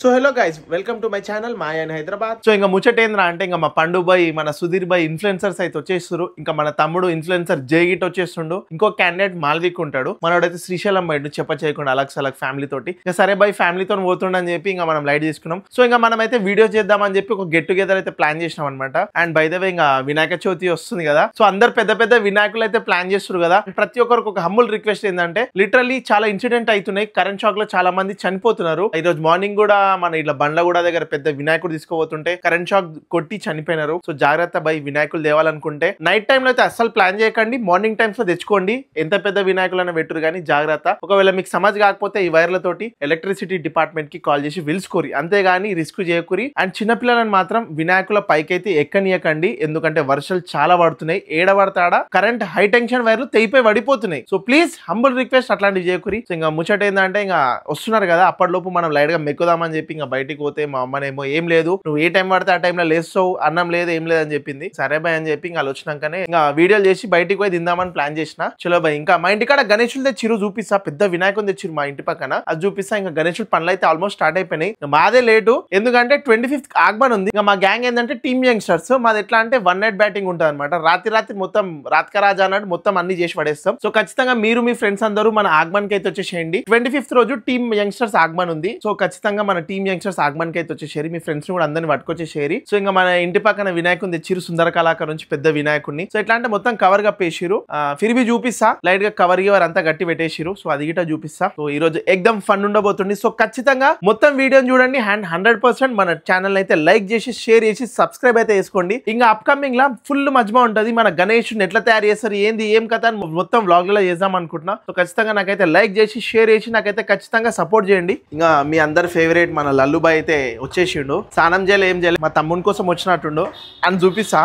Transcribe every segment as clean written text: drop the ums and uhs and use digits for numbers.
So hello guys, welcome to my channel Maya in Hyderabad. So ఇంకా ముచ్చటేంద్రా అంటే ఇంకా మా పండు బాయ్, మన సుధీర్ బాయ్ ఇన్ఫ్లుయెన్సర్స్ అయితే వచ్చేస్తారు. ఇంకా మన తమ్ముడు ఇన్ఫ్లుయెన్సర్ జైగిట్ వచ్చేస్తుండు. ఇంకో క్యాండిడేట్ మాల్విక్ ఉంటాడు. మనోడైతే శ్రీశైలం బయట చెప్ప చేయకుండా అలగ్ ఫ్యామిలీ తోటి ఇంకా సరే బాయ్ ఫ్యామిలీతో పోతుండని చెప్పి ఇంకా మనం లైట్ తీసుకున్నాం. సో ఇంకా మనం అయితే వీడియో చేద్దామని చెప్పి ఒక గెట్ టుగెదర్ అయితే ప్లాన్ చేసినాం అనమాట. అండ్ బై ద వే ఇంకా వినాయక చవితి వస్తుంది కదా, సో అందరు పెద్ద పెద్ద వినాయకులు అయితే ప్లాన్ చేస్తారు కదా. ప్రతి ఒక్కరికి ఒక హంబుల్ రిక్వెస్ట్ ఏంటంటే, లిటరల్లీ చాలా ఇన్సిడెంట్ అవుతున్నాయి. కరెంట్ షాక్ లో చాలా మంది చనిపోతున్నారు. ఈ రోజు మార్నింగ్ కూడా మన ఇట్లా బండ్లగూడ దగ్గర పెద్ద వినాయకుడు తీసుకుపోతుంటే కరెంట్ షాక్ కొట్టి చనిపోయినారు. సో జాగ్రత్త బై, వినాయకులు తేవాలనుకుంటే నైట్ టైం లో అయితే అస్సలు ప్లాన్ చేయకండి, మార్నింగ్ టైమ్స్ లో తెచ్చుకోండి. ఎంత పెద్ద వినాయకులైనా పెట్టురు కానీ జాగ్రత్త. ఒకవేళ మీకు సమజ్ కాకపోతే ఈ వైర్లతోటి ఎలక్ట్రిసిటీ డిపార్ట్మెంట్ కి కాల్ చేసి పిలుచుకోరి, అంతేగాని రిస్క్ చేయకూరి. అండ్ చిన్నపిల్లలను మాత్రం వినాయకుల పైకైతే ఎక్కనీయకండి, ఎందుకంటే వర్షాలు చాలా పడుతున్నాయి. ఏడబడతాడా కరెంట్ హై టెన్షన్ వైర్లు తెగిపోయి పడిపోతున్నాయి. సో ప్లీజ్ హంబుల్ రిక్వెస్ట్ అట్లాంటివి చేయకూరి. సో ఇంకా ముచ్చట ఏంటంటే, ఇంకా వస్తున్నారు కదా, అప్పటిలోపు మనం లైట్ గా మెక్కుదామని చెప్పి ఇంకా బయటికి పోతే మా అమ్మనేమో ఏం లేదు, నువ్వు ఏ టైం పడితే ఆ టైంలో లేస్తావు, అన్నం లేదు ఏం లేదని చెప్పింది. సరే బాయ్ అని చెప్పి ఇంకా వచ్చినాకనే ఇంకా వీడియోలు చేసి బయటికి పోయి తిందామని ప్లాన్ చేసిన. చలో బాయ్, ఇంకా మా ఇంటికాడ గణేశులు తెచ్చిరు, చూపిస్తా. పెద్ద వినాయకుని తెచ్చిరు మా ఇంటి పక్కన, అది చూపిస్తా. ఇంకా గణేశుడు పనులు అయితే ఆల్మోస్ట్ స్టార్ట్ అయిపోయినాయి. మాదే లేటు, ఎందుకంటే 25th ఆగమన్ ఉంది. ఇంకా మా గ్యాంగ్ ఏంటంటే టీమ్ యంగ్స్టర్స్. మాది ఎట్లా అంటే 1 నైట్ బ్యాటింగ్ ఉంటుంది అనమాట. రాత్రి మొత్తం రాత్కరాజా అన్నట్టు మొత్తం అన్ని చేసి పడేస్తాం. సో ఖచ్చితంగా మీరు మీ ఫ్రెండ్స్ అందరూ మన ఆగమన్ కి అయితే వచ్చేసేయండి. 25th రోజు టీమ్ యంగ్స్టర్స్ ఆగమన్ ఉంది. సో ఖచ్చితంగా మన టీమ్ యంగ్స్టర్స్ ఆగమన్ కి అయితే వచ్చేసేరి, మీ ఫ్రెండ్స్ కూడా అందరిని పట్టుకొచ్చేసేరి. సో ఇంకా మన ఇంటి పక్కన వినాయకుని తెచ్చిరు, సుందర కళాకారు నుంచి పెద్ద వినాయకుడిని. సో ఎట్లా అంటే మొత్తం కవర్ కప్పేసిరు. ఫిర్బి చూపిస్తా, లైట్ గా కవర్ గివర్ అంతా గట్టి పెట్టేసిరు. సో అది గిట చూపిస్తా. సో ఈ రోజు ఎక్దమ్ ఫన్ ఉండబోతుంది. సో ఖచ్చితంగా మొత్తం వీడియోని చూడండి. 100% మన ఛానల్ అయితే లైక్ చేసి, షేర్ చేసి, సబ్స్క్రైబ్ అయితే చేసుకోండి. ఇంకా అప్కమింగ్ లా ఫుల్ మజ్మా ఉంటది. మన గణేషుని ఎట్లా తయారు చేస్తారు, ఏంది ఏం కథ అని మొత్తం వ్లాగ్ లలో చేద్దాం అనుకుంటున్నా. సో ఖచ్చితంగా నాకైతే లైక్ చేసి, షేర్ చేసి, నాకైతే ఖచ్చితంగా సపోర్ట్ చేయండి. ఇంకా మీ అందరి ఫేవరెట్ మన లల్లుబాయ్ అయితే వచ్చేసిండు. స్నానం చేయలే ఏం చేయలేదు, మా తమ్ముని కోసం వచ్చినట్టుండు అని చూపిస్తా.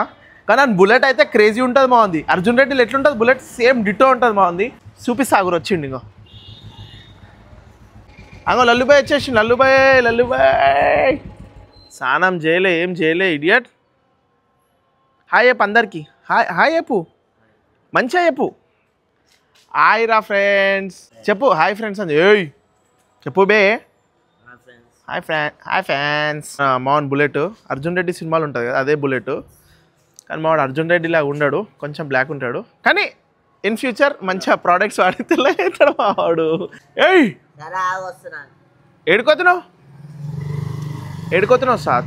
కానీ బుల్లెట్ అయితే క్రేజీ ఉంటుంది బాగుంది. అర్జున్ రెడ్డిలో ఎట్లుంటుంది బుల్లెట్, సేమ్ డిటో ఉంటుంది బాగుంది. చూపిస్తా ఆగురు వచ్చిండు. ఇంకో అంగో లల్లుబాయ్ వచ్చేసి, లల్లుబాయ్ స్నానం చేయలే ఏం చేయలే ఇడియట్. హాయ్ చెప్పు అందరికి, హాయ్ చెప్పు, మంచిగా చెప్పు. హాయ్ రా ఫ్రెండ్స్ చెప్పు, హాయ్ ఫ్రెండ్స్ అని చెప్పు బే. Hi fans. మావన్ బుల్లెట్ అర్జున్ రెడ్డి సినిమాలు ఉంటుంది కదా, అదే బుల్లెట్. కానీ మావాడు అర్జున్ రెడ్డి లాగా ఉండడు, కొంచెం బ్లాక్ ఉంటాడు. కానీ ఇన్ ఫ్యూచర్ మంచిగా ప్రోడక్ట్స్ వాడితే అవుతాడు మావాడు. ఏడుకోతున్నావు సార్,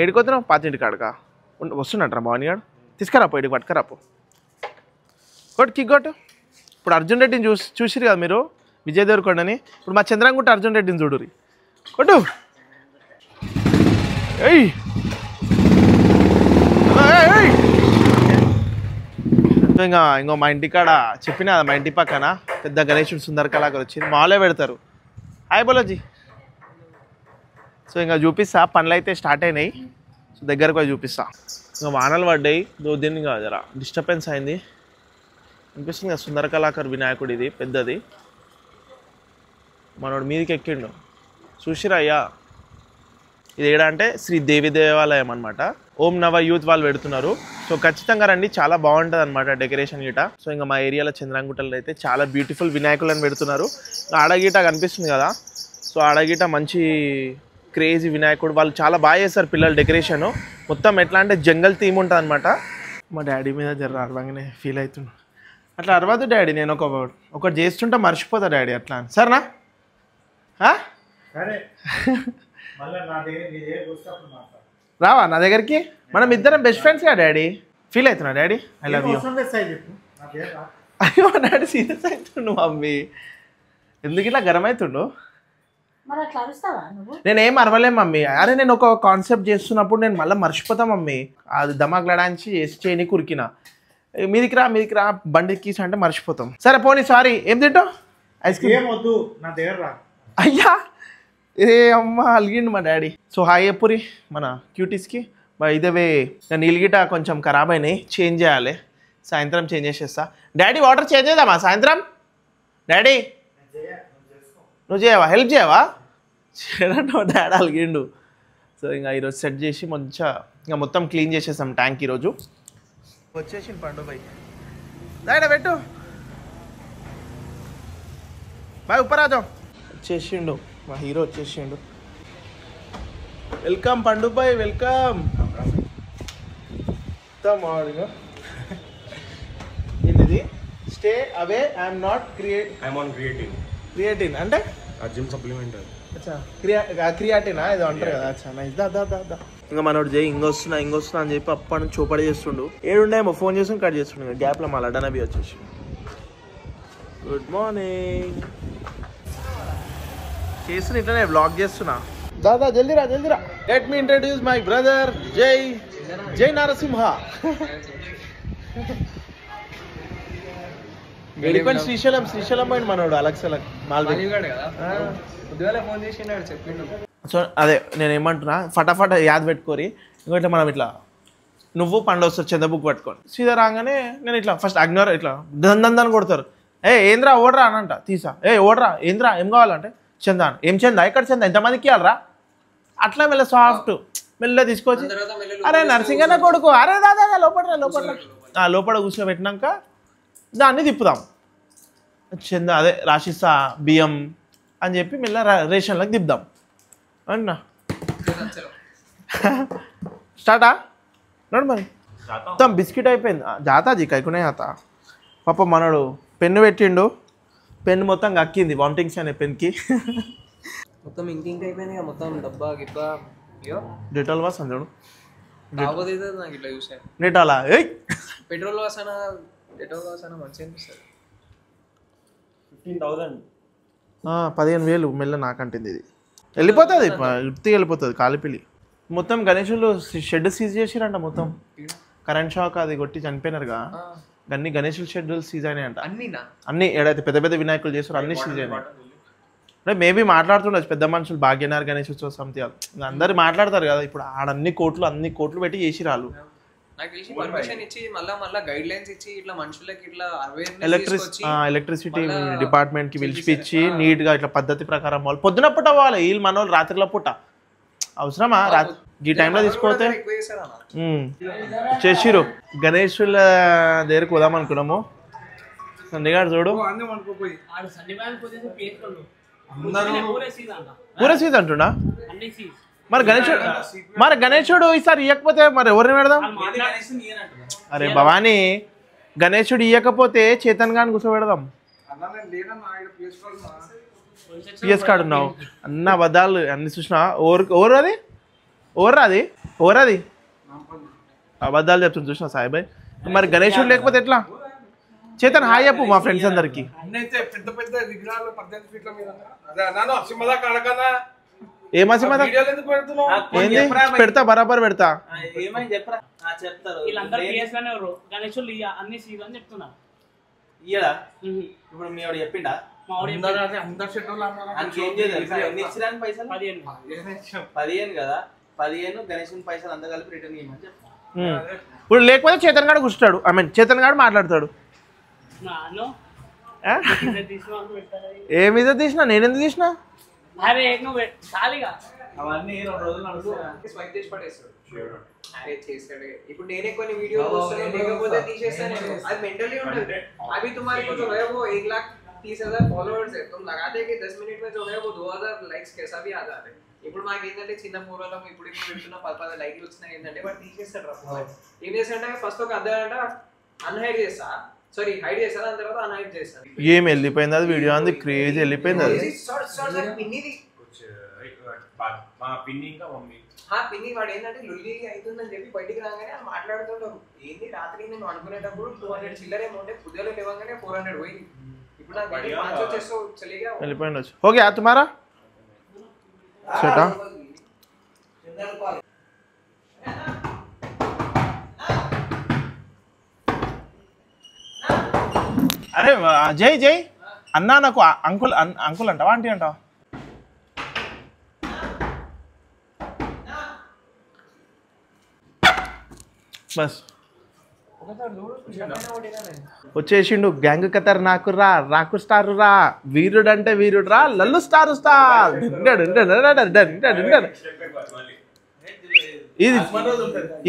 ఏడుకోతున్నావు పాతింటి కాడకా వస్తున్నట్రా మావన్ గారు. తీసుకురాపో, ఇడికి పట్టుకురాపో, కొట్టు కిక్ కొట్టు. ఇప్పుడు అర్జున్ రెడ్డిని చూసిరు కదా మీరు, విజయ్ దేవరకొండని. ఇప్పుడు మా చంద్రంగుట్ట అర్జున్ రెడ్డిని చూడురి, కొట్టు. ఇంకో మా ఇంటికాడ చెప్పిన మా ఇంటి పక్కన పెద్ద గణేశుడు సుందర కళాకారు వచ్చింది, మాలే పెడతారు. హాయ్ బోలోజీ. సో ఇంకా చూపిస్తా, పనులు అయితే స్టార్ట్ అయినాయి. సో దగ్గరకు పోయి చూపిస్తా. ఇంకా వానలు పడ్డాయి, దీన్ని ఇంకా జరా డిస్టర్బెన్స్ అయింది అనిపిస్తుంది కదా. సుందర కళాకారు వినాయకుడు ఇది పెద్దది, మనోడు మీదికి ఎక్కిండు చూసిరా అయ్యా. ఇది ఏడంటే శ్రీ దేవి దేవాలయం అనమాట. ఓం నవ యూత్ వాళ్ళు పెడుతున్నారు. సో ఖచ్చితంగా రండి, చాలా బాగుంటుంది అనమాట డెకరేషన్ గీట. సో ఇంకా మా ఏరియాలో చంద్రంగుట్టలో అయితే చాలా బ్యూటిఫుల్ వినాయకులను పెడుతున్నారు. ఆడగీట కనిపిస్తుంది కదా, సో ఆడగీట మంచి క్రేజీ వినాయకుడు. వాళ్ళు చాలా బాగా చేస్తారు పిల్లలు డెకరేషన్. మొత్తం ఎట్లా అంటే జంగల్ థీమ్ ఉంటుంది అనమాట. మా డాడీ మీద జర అరవంగానే ఫీల్ అవుతుంది. అట్లా అరవద్దు డాడీ, నేను ఒకటి చేస్తుంటే మర్చిపోతా డాడీ అట్లా. సరేనా? రావా నా దగ్గరికి, మనం ఇద్దరం బెస్ట్ ఫ్రెండ్స్ గా డాడీ. ఫీల్ అవుతున్నా డాడీ, ఐ లవ్ యూ. అయ్యో డాడీ సీరియస్ అవుతుండు మమ్మీ, ఎందుకు ఇట్లా గరం అవుతుండు? నేనేం అరవలే మమ్మీ. అరే నేను ఒక కాన్సెప్ట్ చేస్తున్నప్పుడు నేను మళ్ళీ మర్చిపోతా మమ్మీ. అది దమాక్ లడాంచి చేయని కురికిన మీదికి రా బండికి అంటే మర్చిపోతాం. సరే పోనీ సారీ. ఏం తింటావు? ఐస్ క్రీమ్ వద్దు నా దగ్గర రా. అయ్యా ఏ అమ్మ అలిగిండు మా డాడీ. సో హాయ్ చెప్పురి మన క్యూటీస్కి. ఇదేవే నీళ్ళు గిట కొంచెం ఖరాబ్ అయినాయి, చేంజ్ చేయాలి. సాయంత్రం చేంజ్ చేసేస్తా. డాడీ వాటర్ చేంజ్ చేద్దామా సాయంత్రం? డాడీ నువ్వు చేయవా, హెల్ప్ చేయవా? చేయడంటే డాడీ అలిగిండు. సో ఇంకా ఈరోజు సెట్ చేసి మంచిగా ఇంకా మొత్తం క్లీన్ చేసేస్తాం ట్యాంక్. ఈరోజు వచ్చేసిండు పండు బై. డాడీ పెట్టు బాయ్, ఉప్పరాజం వచ్చేసిండు. మా హీరో వచ్చేసిండు. వెల్కమ్ పండు బాయ్, వెల్కమ్. ఇది stay away I'm not creatine అంటే జిమ్ సప్లిమెంట్. అచ్చా క్రియాటినా ఏదో అంటారు కదా. అచ్చా నైస్. దా ఇంకా మనోడు జై ఇంకొస్తున్నా అని చెప్పి అప్పటి నుంచి చూపడి చేస్తుండు. ఏడుండేమో ఫోన్ చేసుకుని కట్ చేస్తుండే. గ్యాప్లో మా లడ్డనబి వచ్చేసి గుడ్ మార్నింగ్ చేస్తున్నా. ఇట్లనే బ్లాగ్ చేస్తున్నా. దాదా జల్దీరా. Let me introduce my brother Jai Narasimha. వెళ్ళిపోయిన శ్రీశైలం పోయింది మనోడు. అలక్సలక్ సో అదే నేను ఏమంటున్నా, ఫటాఫట యాద్ పెట్టుకోరి. ఇంకోట్లా మనం ఇట్లా నువ్వు పండు వస్తారు చందబుక్ పట్టుకొని సీదా రాగానే నేను ఇట్లా ఫస్ట్ అగ్నోర్ ఇట్లా దందని కొడతారు. ఏంద్రా ఓడరా అనంట తీసా. ఓడరా ఏంద్రా ఏం కావాలంటే చందా. ఏం చందా ఎక్కడ చందా ఎంతమందికి ఇవ్వాలరా అట్లా మెల్ల సాఫ్ట్ మెల్ల తీసుకొచ్చి అరే నర్సింగన్న కొడుకు అరే దాదా లోపల కూర్చోబెట్టినాక దాన్ని తిప్పుదాం. చందా అదే రాసిస్తా బియ్యం అని చెప్పి మెల్ల రేషన్లకు తిప్పుదాం అన్నా. స్టార్టా నడు మరి మొత్తం బిస్కెట్ అయిపోయింది. జాతాజీ కైకునే జాత పాప మనోడు పెన్ను పెట్టిండు. పెన్ను మొత్తం కక్కింది వామిటింగ్స్ అనే పెన్కి. మొత్తం ఇంకింగ్ అయిపోయింది మొత్తం డబ్బా గిబ్బా. డెటాల్ వాసన చూడు. నాకు ఇట్లా చూసాను డెటాలా పెట్రోల్ వాసన డెటాల్ వాసన మంచిగా అనిపిస్తుంది. 15,000 మెల్ల నాకంటుంది. ఇది వెళ్ళిపోతుంది ఉత్తిగా వెళ్ళిపోతుంది కాలిపిల్లి. మొత్తం గణేషులు షెడ్ సీజ్ చేసిరంట. మొత్తం కరెంట్ షాక్ అది కొట్టి చనిపోయినారుగా. అన్ని గణేషుల షెడ్యూల్ సీజ్ అయినాయి అంట. అన్ని ఏడైతే పెద్ద వినాయకులు చేస్తారు అన్ని సీజ్ అయినాయి. అంటే మేబీ మాట్లాడుతుండొచ్చు పెద్ద మనుషులు భాగ్యనగర్ గణేష్ ఉత్సవ సమితి అందరు మాట్లాడతారు కదా. ఇప్పుడు ఆడ అన్ని కోట్లు పెట్టి చేసి రాళ్ళు. నాకు తెలిసి పర్మిషన్ ఇచ్చి మళ్ళా గైడ్ లైన్స్ ఇచ్చి ఇట్లా మనుషులకి ఇట్లా అవేర్నెస్ ఎలక్ట్రిసిటీ డిపార్ట్మెంట్ కి పిలిచిపిచ్చి నీట్ గా ఇట్లా పద్ధతి ప్రకారం వాళ్ళు పొద్దున పూట పోవాలి. వీళ్ళు మన వాళ్ళు రాత్రిలో పూట అవసరమా? ఈ టైంలో తీసుకోతే చేసిరు. గణేషుల దగ్గరకు పోదాం అనుకున్నాము. సండిగాడు చూడు పూర సీజ్ అంటున్నా. మరి గణేశుడు ఈసారి ఇవ్వకపోతే మరి ఎవరిని పెడదాం? అరే భవానీ గణేశుడు ఇవ్వకపోతే చేతన్ గాని కూర్చోబెడదాం. పిఎస్ కార్డు ఉన్నావు అన్న అబద్ధాలు అన్ని చూసినా. ఓరది అబద్ధాలు చెప్తుంది చూసినా సాయిబాయ్. మరి గణేశుడు లేకపోతే ఎట్లా? చేతన్ హాయ్ చెప్పు మా ఫ్రెండ్స్ అందరికి. పెడతా బరాబర్ పెడతా. ఇప్పుడు మీ ఆవిడ చెప్పిండా 15 కదా 15 గణేశుని పైసలు అంతా కలిపి రిటర్న్ ఇవ్వమని చెప్తాను. ఇప్పుడు లేకపోతే చేతన్ గాడు కూర్చుంటాడు. ఐ మీన్ చేతన్ గాడు మాట్లాడతాడు. ఏమి తీసినా నేనెందుకు తీసినా? అవన్నీ 2 రోజులు స్వైప్ చేసి పడేస్తాడు. ఇప్పుడు నేనే కొన్ని వీడియోస్ లేకపోతే తీసేస్తాను. అది మెంటली ఉంటుంది. अभी तुम्हारे को जो है वो 1,30,000 फॉलोअर्स है. तुम लगाते कि 10 मिनट में जो है वो 2,000 लाइक्स कैसा भी आ जाते. ఇప్పుడు మాకు ఏంటంటే చిన్న పూర్వలం ఇప్పుడు పెడుతున్న 10 లైక్లు వచ్చినాయి ఏంటంటే వాడు తీసేస్తాడు. ఏం చేస్తాడంటే ఫస్ట్ ఒక అర్ధగంట అన్హైడ్ చేస్తా, సారీ హైడ్ చేస్తా, దాని తర్వాత అన్హైడ్ చేస్తాను. ఏం వెళ్ళిపోయింది అది వీడియో అంది క్రేజ్ వెళ్ళిపోయింది అది. పిన్ని వాడు ఏంటంటే లుల్లి అవుతుందని చెప్పి బయటికి రాగానే అని మాట్లాడుతుంటారు. ఏంది రాత్రి నేను అనుకునేటప్పుడు 200 చిల్లర అమౌంట్ పొద్దున లేవగానే 400 పోయింది. ఇప్పుడు నాకు వెళ్ళిపోయింది. ఓకే తుమారా सेटा अरे जय जय अन्ना नाकु अंकुल अंकुल अंटावा आंटी अंटावा बस వచ్చేసిండు గ్యాంగ్ కతర్ నాకు రా రాకు స్టార్ రా వీరుడు అంటే వీరుడు రా లల్లు స్టార్ స్టార్ ఇది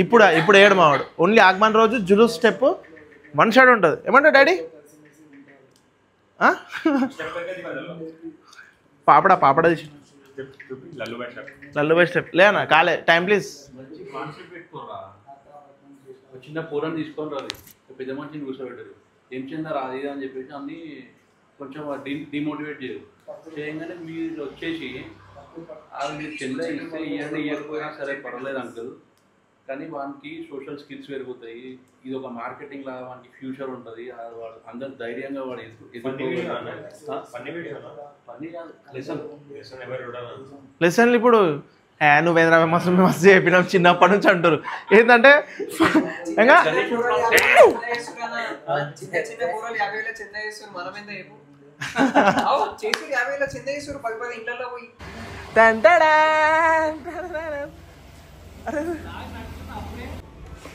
ఇప్పుడు ఇప్పుడు ఏడు మావాడు ఓన్లీ ఆగమన్ రోజు జులూస్ స్టెప్ 1 షాట్ ఉంటుంది. ఏమంటావు డాడీ? పాపడా పాపడా తీసి లల్లు బై స్టెప్ లేనా కాలే టైం ప్లీజ్. చిన్న పూరని తీసుకొని రాదు, పెద్ద మనిషిని కూర్చోబెట్టారు, ఏం చెందారు అది అని చెప్పేసి అన్ని కొంచెం డిమోటివేట్ చేయరు. చేయగానే మీరు వచ్చేసి అది మీరు చెంద ఇస్తే ఇవ్వండి, ఇవ్వకపోయినా సరే పర్వాలేదు అంటారు. కానీ వానికి సోషల్ స్కిల్స్ పెరుగుతాయి, ఇది ఒక మార్కెటింగ్ లాగా వానికి ఫ్యూచర్ ఉంటుంది. వాడు అందరు ధైర్యంగా వాడు లెసన్లు ఇప్పుడు నువ్వేంద్ర మస్తు మస్తు చెప్పినాం చిన్నప్పటి నుంచి అంటారు. ఏంటంటే ఇంకా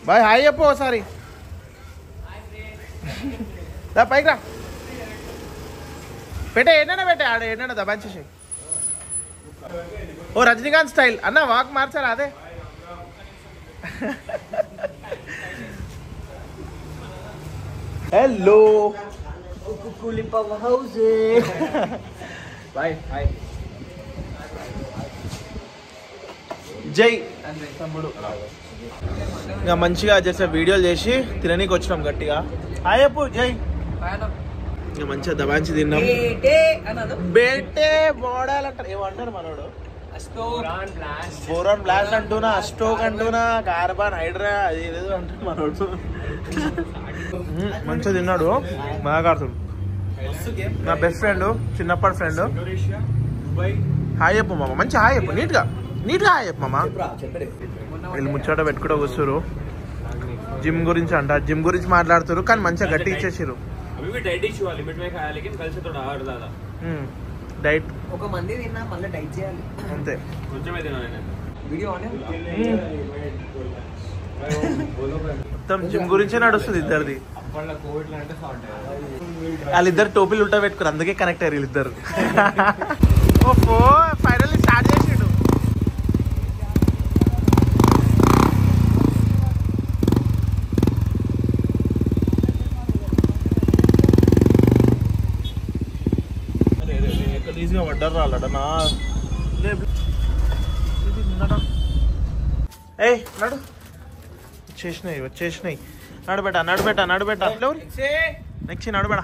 బాయ్ హాయ్ చెప్పు ఒకసారి. దా పైకి రా, పెట్టే ఏంటనే పెట్టే ఆడ ఏంటంటే దబాంచేసి. ఓ రజనీకాంత్ స్టైల్ అన్న వాక్ మార్చారా అదే. హలో జై తమ్ముడు. ఇంకా మంచిగా చేసే వీడియోలు చేసి తిననీకి వచ్చినాం గట్టిగా. హాయ్ చెప్పు జై. ఇంకా మంచిగా దబాంచి తిన్నాం. బేటే బోడాలు అంటారు, ఏమంటారు మనోడు, బోరాన్ బ్లాస్ట్ అంటున్నా, అస్టోక్ అంటున్నా, కార్బన్ హైడ్రా అది ఏదో అంటారు మనోడు. మంచిగా తిన్నాడు, బాగా ఆడుతాడు. నా బెస్ట్ ఫ్రెండ్, చిన్నప్పటి ఫ్రెండ్. హాయ్ చెప్పు మామ, మంచి హాయ్ చెప్పు, నీట్గా హాయ్ చెప్పు మామ. వీళ్ళు ముచ్చట పెట్టుకుంటూ కూర్చురు, జిమ్ గురించి అంట, జిమ్ గురించి మాట్లాడుతారు కానీ మంచిగా గట్టి ఇచ్చేసారు. డైట్ ఒక మంది తిన్నా మళ్ళీ డైట్ చేయాలి అంతే. మొత్తం జిమ్ గురించే నడుస్తుంది ఇద్దరిది. వాళ్ళిద్దరు టోపీలు ఉల్టా పెట్టుకురు, అందుకే కనెక్ట్ అయ్యారు వీళ్ళిద్దరు. ఓహో ఫైనల్లీ స్టార్ట్ చేసిండు. ఈజీగా పడ్డారు రాలడనా. ఏయ్ నడు, వచ్చేసినాయి నడుబెట్ట నెక్స్ట్ నడుబెడ.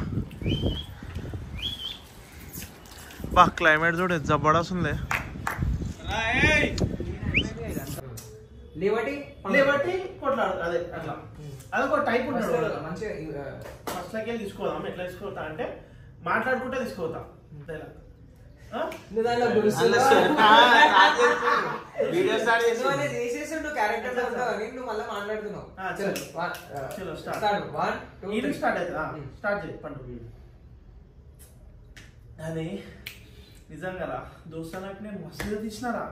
బా క్లైమేట్ చూడు జబర్దస్త్ ఉంది. అదొక టైప్ ఉంటాడు. ఫస్ట్ లెక్క తీసుకోదాం, ఎట్లా తీసుకోతా అంటే మాట్లాడుకుంటే తీసుకోతాం. అదే నిజంగా దోస్తులకి నేను మస్తు తీసినారా,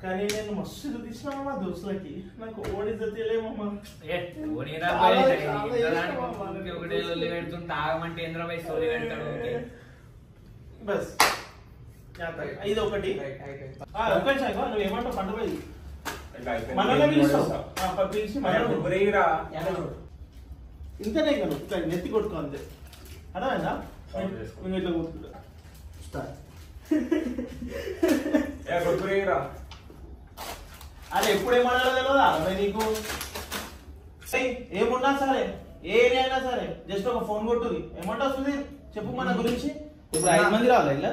కానీ నేను మస్తు తీసినా మా దోస్తులకి నాకు ఓడి తెలియమమ్మా. తాగమంటే ఏంద్రపై సోలి పెడతాడు. బస్ ఇది ఒకటి. నువ్వు ఏమంటావు పండుగ ఇంతనే కదా నెత్తి కొట్టుకో అంతే. అర్థమైందా? ఇట్లా కొట్టుకుంటా అది ఎప్పుడేమన్నా తెలియదా నీకు? ఏమున్నా సరే, ఏ ఏరియా అయినా సరే జస్ట్ ఒక ఫోన్ కొట్టుది. ఏమంటావు సుధీర్ చెప్పు మన గురించి. ఇప్పుడు 5 మంది రావాలి ఇలా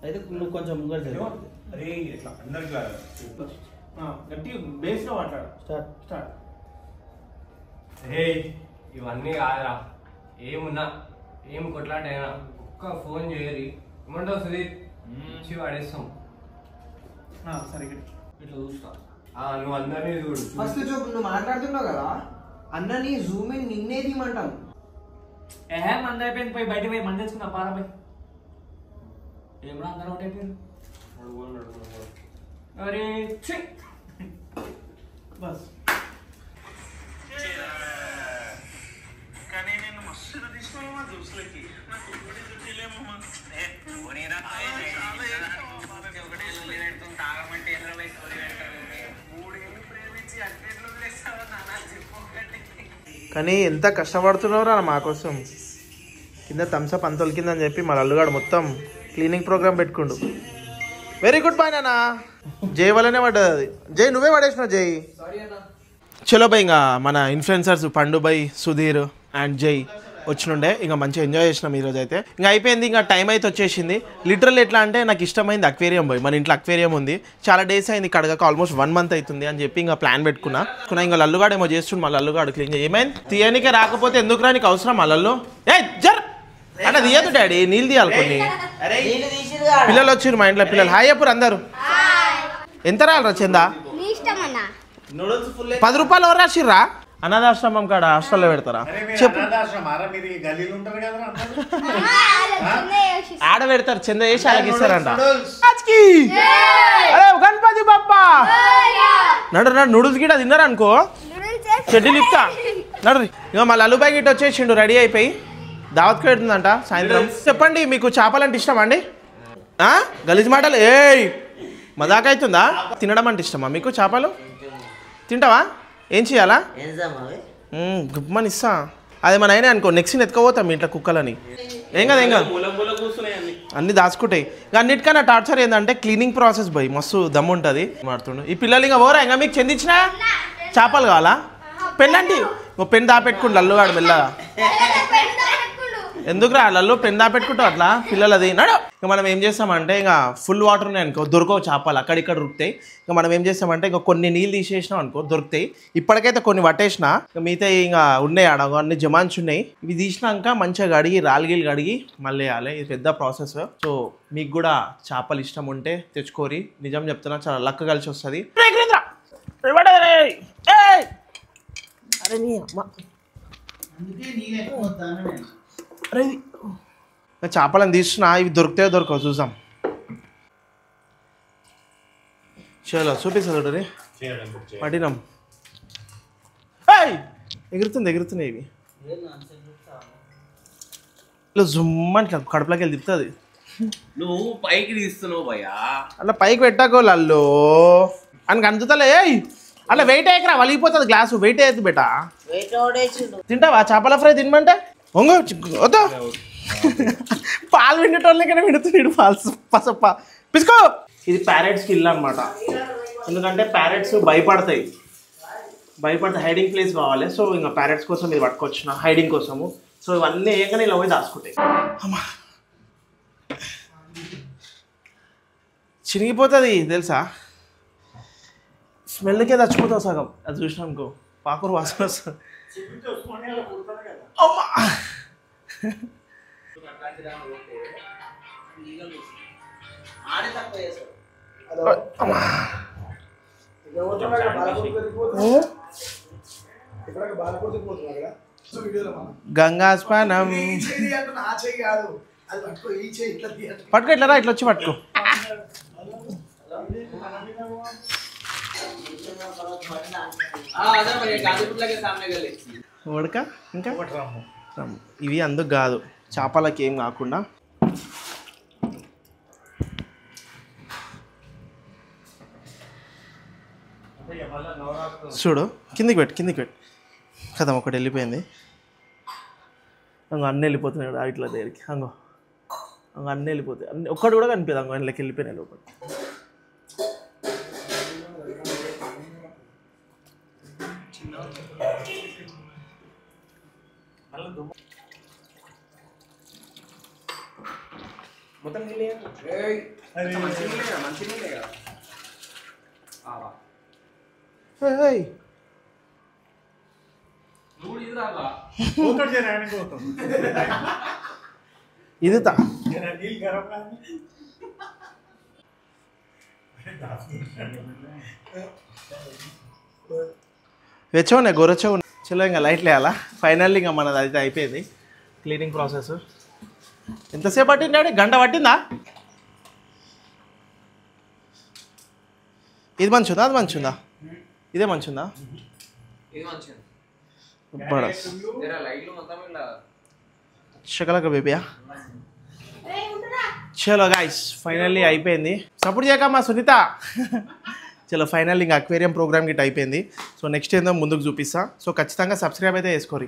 అయితే నువ్వు కొంచెం ముంగడు గట్టి బేస్ లో మాట్లాడు. స్టార్ట్. ఇవన్నీ కాదురా, ఏమున్నా ఏం కొట్లాటైనా ఒక్క ఫోన్ చేయరి. ఏమంటావు సుధీర్? ఇచ్చి వాడేస్తాం. సరే ఇట్లా చూస్తా. నువ్వు అందరినీ చూడు. ఫస్ట్ నువ్వు మాట్లాడుతున్నావు కదా, అన్నని జూమ్ ఇన్ నిన్నే తీయమంటాను. మంద అయిపోయింది, పోయి బయట పోయి మంద తెచ్చుకున్నా పారపై. ఏమన్నా అందరూ ఒకటి అయిపోయారు. అరే బస్ కానీ నేను మస్తు తీసుకున్నా మా దోస్తులకి. కానీ ఎంత కష్టపడుతున్నావురా మా కోసం. కింద థమ్స్అప్ అంతలు కింద అని చెప్పి మా అల్లుగాడు మొత్తం క్లీనింగ్ ప్రోగ్రామ్ పెట్టుకుండు. వెరీ గుడ్ బాయ్ నాన్న. జై వల్లనే పడ్డది అది. జై నువ్వే పడేసినావు జై. చలో బై, ఇంకా మన ఇన్ఫ్లుయెన్సర్స్ పండు బై, సుధీర్ అండ్ జై వచ్చినుండే. ఇంకా మంచిగా ఎంజాయ్ చేసినాం ఈరోజు అయితే. ఇంకా అయిపోయింది, ఇంకా టైం అయితే వచ్చేసింది. లిటరల్ ఎట్లా అంటే నాకు ఇష్టమైంది అక్వేరియం పోయి. మన ఇంట్లో అక్వేరియం ఉంది, చాలా డేస్ అయింది కడగక, ఆల్మోస్ట్ 1 month అవుతుంది అని చెప్పి ఇంకా ప్లాన్ పెట్టుకున్నా. ఇంకా లల్లుగాడు ఏమో చేస్తుండు, మా లల్లుగాడు క్లీన్ చేయి. ఏమైంది తీయనికే రాకపోతే ఎందుకు రా, నీకు అవసరం మా లల్లు? ఏ జర్ అట్లా తీయదు డాడీ, నీళ్ళు తీయాలి కొన్ని. పిల్లలు వచ్చిర్రు మా ఇంట్లో పిల్లలు. హాయ్ చెప్పురు అందరు. ఎంత రాలరా చందా? 10 రూపాయలు ఎవరు రాసిర్రా? అనాథాశ్రమం కాడ హాస్టల్లో పెడతారా చెప్పు. ఆడ పెడతారు, చంద వేసి అలాగే ఇస్తారంట. అరే గణపతి బాప్పా నడు నడు. నూడిల్స్ గిట్ట తిన్నారా అనుకో, చెడ్డీ లిప్తా నడు. ఇక మా లల్లుబాయ్ గిట్ట వచ్చేసిండు రెడీ అయిపోయి, దావత్కి పెడుతుందంట సాయంత్రం. చెప్పండి, మీకు చేపలంటే ఇష్టమా అండి? గలీజ్ మాటలు ఏయ్ మజాక్ అవుతుందా? తినడం అంటే ఇష్టమా మీకు? చేపలు తింటావా? ఏం చేయాలా? గుమ్మని ఇస్తా. అదే మన అయినా అనుకో, నెక్స్ట్ ఎత్తుకోపోతాం మీ ఇంట్లో కుక్కలని. ఏం కదా ఏం కాదు, అన్ని దాచుకుంటాయి. ఇంకా అన్నిటికన్నా టార్చర్ ఏంటంటే క్లీనింగ్ ప్రాసెస్ పోయి మస్తు దమ్ము ఉంటుంది. మాడుతుండు ఈ పిల్లలు. ఇంకా పోరా, ఇంకా మీకు చెందించిన చేపలు కావాలా? పెన్ అంటే పెన్ దాపెట్టుకుంటు లల్లుగాడు మెల్లగా. ఎందుకురా లల్లు పెన్ దాపెట్టుకుంటావు అట్లా పిల్లలది నడు. ఇంకా మనం ఏం చేస్తామంటే, ఇంకా ఫుల్ వాటర్ ఉన్నాయి అనుకో దొరకవు చేపలు, అక్కడిక్కడ దొరుకుతాయి. ఇంకా మనం ఏం చేస్తామంటే, ఇంకా కొన్ని నీళ్ళు తీసేసినాం అనుకో దొరుకుతాయి. ఇప్పటికైతే కొన్ని పట్టేసిన, మిగతా ఇంకా ఉన్నాయి ఆడ అన్ని జమాన్స్ ఉన్నాయి. ఇవి తీసినాక మంచిగా కడిగి రాలిగిలు కడిగి మళ్ళీ వేయాలి. ఇది పెద్ద ప్రాసెస్. సో మీకు కూడా చేపలు ఇష్టం ఉంటే తెచ్చుకోరి. నిజం చెప్తున్నా, చాలా లక్ కలిసి వస్తుంది. అరే చేపలను తీస్తున్నా, ఇవి దొరుకుతాయో దొరకవు చూసాం. చలో చూపిస్తా చూడరి. పట్టినాం. ఎగురుతున్నాయి ఇవి. ఇలా జుమ్మని కడుపులోకి వెళ్ళి తిప్పుతుంది. నువ్వు పైకి తీస్తున్నావు భయ్యా, అలా పైకి పెట్టాకో లల్లో అని అంచుతలే. అలా వెయిట్ అయ్యకరా, వలిగిపోతుంది గ్లాసు. వెయిట్ అయ్యద్దు బేటా. తింటావా చేపల ఫ్రై? తినమంటే వద్దా? పాలు విండేటోళ్ళకైనా విడుతున్నాడు పాలు పసప్ప పిసుకో. ఇది ప్యారెట్స్కి ఇల్లు అనమాట. ఎందుకంటే ప్యారెట్స్ భయపడతాయి, హైడింగ్ ప్లేస్ కావాలి. సో ఇంకా ప్యారెట్స్ కోసం ఇది పట్టుకొచ్చిన హైడింగ్ కోసము. సో ఇవన్నీ వేయగానే ఇలా పోయి దాచుకుంటాయి. అమ్మా చినిగిపోతుంది తెలుసా, స్మెల్కే చచ్చిపోతావు సగం. అది చూసినా అనుకో పాకూరు వాసన వస్తుంది. అమ్మా గంగా స్నానం పట్టుకో. ఇట్లా రా, ఇట్లా వచ్చి పట్టుకో. ఉడక ఇంకా ఇవి అందుకు కాదు, చేపలకి ఏం కాకుండా. చూడు కిందికి పెట్టు కదా. ఒకటి వెళ్ళిపోయింది. అన్నీ వెళ్ళిపోతున్నాయి ఇట్లా దగ్గరికి. అన్నీ వెళ్ళిపోతాయి. ఒక్కటి కూడా కనిపించదు. అందులోకి వెళ్ళిపోయినాయి లోపల. మొత్తం ఇది వెచ్చవున్నాయి గొరచవు. చలో ఇంకా లైట్లు వేయాలా. ఫైనల్లీ ఇంకా మనది అయితే అయిపోయింది క్లీనింగ్ ప్రాసెస్. ఎంతసేపు పట్టింది డాడీ? గంట పట్టిందా? ఇది మంచిదా అది మంచిదా? ఇదే మంచిదా? షకలక బేబియా. చలో గాయ్స్ ఫైనల్లీ అయిపోయింది. సపోర్ట్ చేయక మా సునీత. చలో ఫైనల్లీ ఇంకా అక్వేరియం ప్రోగ్రామ్ గిట్ అయిపోయింది. సో నెక్స్ట్ ఏందో ముందుకు చూపిస్తా. సో ఖచ్చితంగా సబ్స్క్రైబ్ అయితే చేసుకోరి.